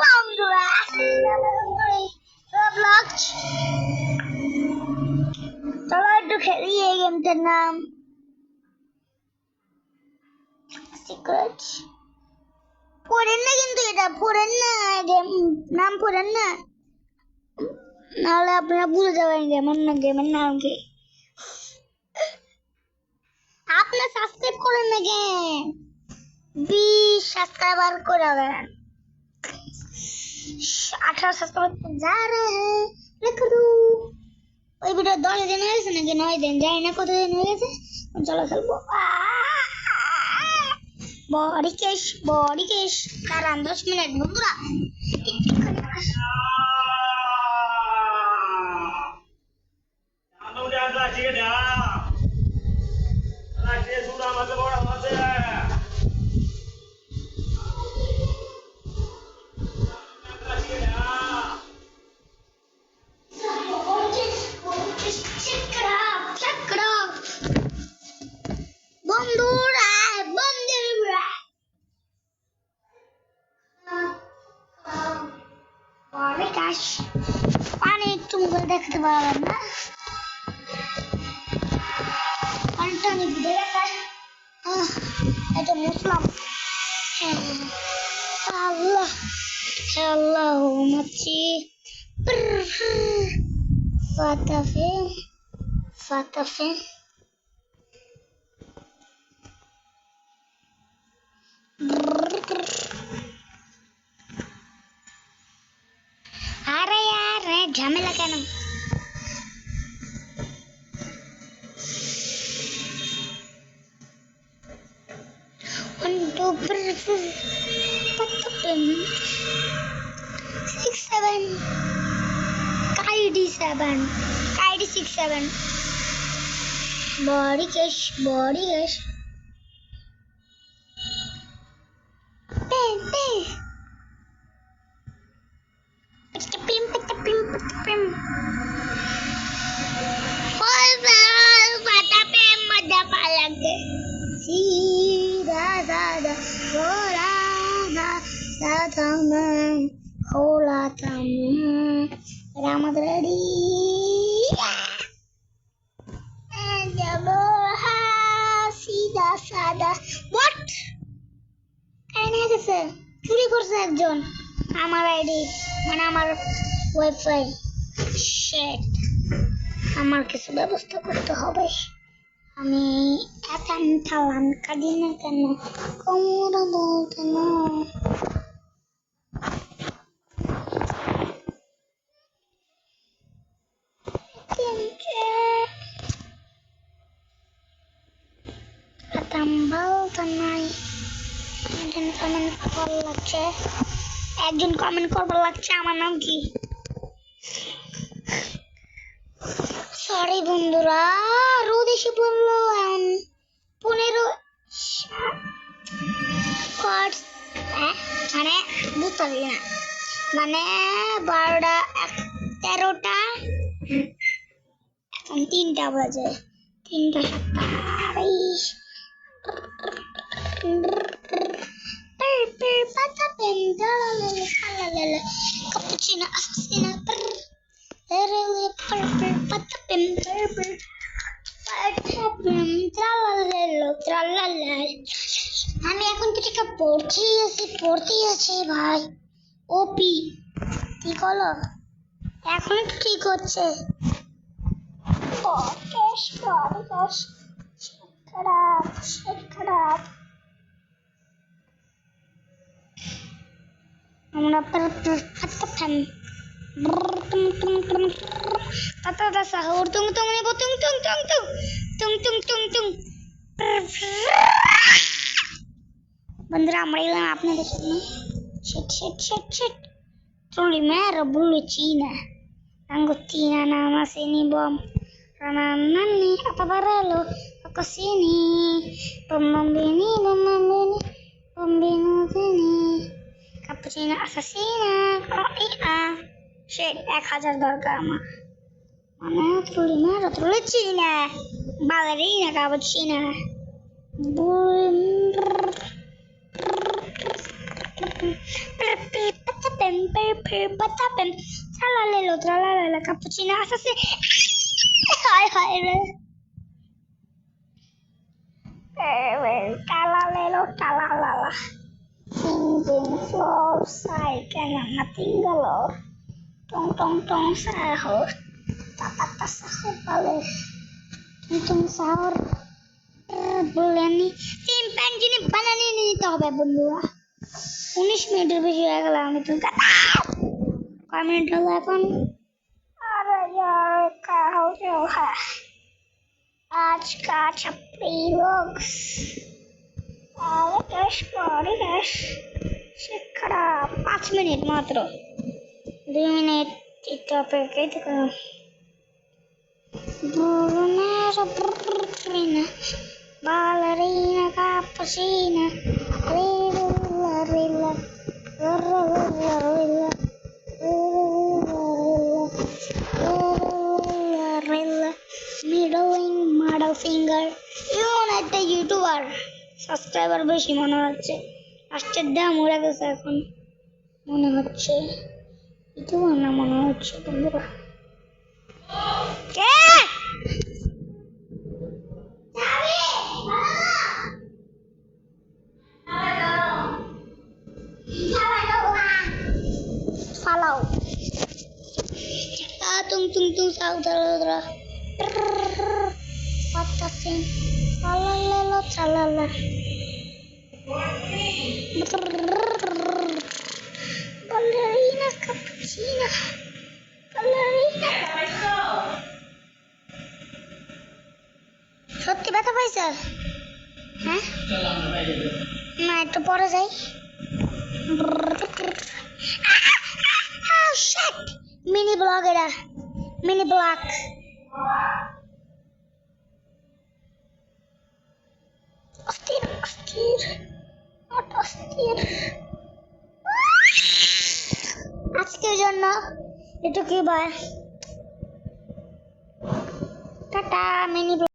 বন্ধুরা রবলক্স চলো একটু খেলি এই গেমটার নাম সিক্রেট পড়েন না কিন্তু এটা পড়েন না গেম নাম পড়েন না নাহলে আপনারা ভুলে যাবেন গেমের নাম কি आपने सब्सक्राइब करें ना गेम 20 सब्सक्राइबर করে দেন 18 सब्सक्राइबर जा रहे हैं लिख दो ওই ভিডিও 10 দিন হয়ে গেছে নাকি 9 দিন জানি না কত দিন হয়ে গেছে চলো খেলবো বডি কেশ কারণ 10 মিনিট বন্ধুরা পানি একটু মুখে দেখতে পারবেন না পানিটা আমি দেখা এটা মুসলাম আল্লাহ আল্লাহ মাছি ফাতাফে अरे यार झमेला क्या नाम one two 6 7 काइडी 6 7 body cash Ramat ready. Sida sada. What? Kayaknya gese. Curi korse ekjon. Amar ID. Mana amar wifi. Shit. Amar kisu ব্যবস্থা করতে হবে। আমি এখন থালাম কাটি না কেন কোমরা বলতে না একজন কমেন্ট করবার লাগছে আমার নাম কি সরি বন্ধুরা রোদ এসে পড়লো 15 মানে বুঝতে পারি না মানে 12টা 13টা এখন 3টা বাজে 3টা 27 cappuccino assassina আমি এখন কিছু পড়তেই আছি ভাই ওপি ঠিক হলো এখন একটু ঠিক হচ্ছে খারাপ আমরা Tata sahur tung बंदरा मरेगा आपने देखा ना shit troli mera bulu Cina anggotina nama sini bom rananani apa barelo ke sini pembini sini cappuccino assassina shit 1000 দরকার আমার মানে troli mera troli Cina ballerina cappuccino बताबेन फिर बताबेन चला ले लो cappuccino से हाय हाय रे cala le lo cala la la sing floor side kanan nothing galore tong sahur tata sahur bale tung sahur বললেন chimpanzee বানানি নিতে হবে বন্ধুরা 19 মিনিটের বেশি হয়ে গেল আমি তো কয় মিনিট হলো এখন अरे यार क्या हो गया है आज का छपरी लोग শিক্ষাটা 5 মিনিট মাত্র 2 মিনিট একটু অপেক্ষা করো ballerina cappuccina rilla rilla rilla rilla rilla middling model finger এমন একটা ইউটিউবার সাবস্ক্রাইবার বেশি মনে হচ্ছে আসছে দাম মরে গেছে এখন মনে হচ্ছে ইউটিউবার না মনে হচ্ছে বন্ধুরা কে Follow. Tung saudara. Patasin. Salalala salala. Ballerina cappuccina. Ballerina. সত্যি ব্যথা পাইছে হ্যাঁ না একটু পরে যাই shit mini blog era mini block অস্থির আজকের জন্য এটুকুই বাই টাটা মিনি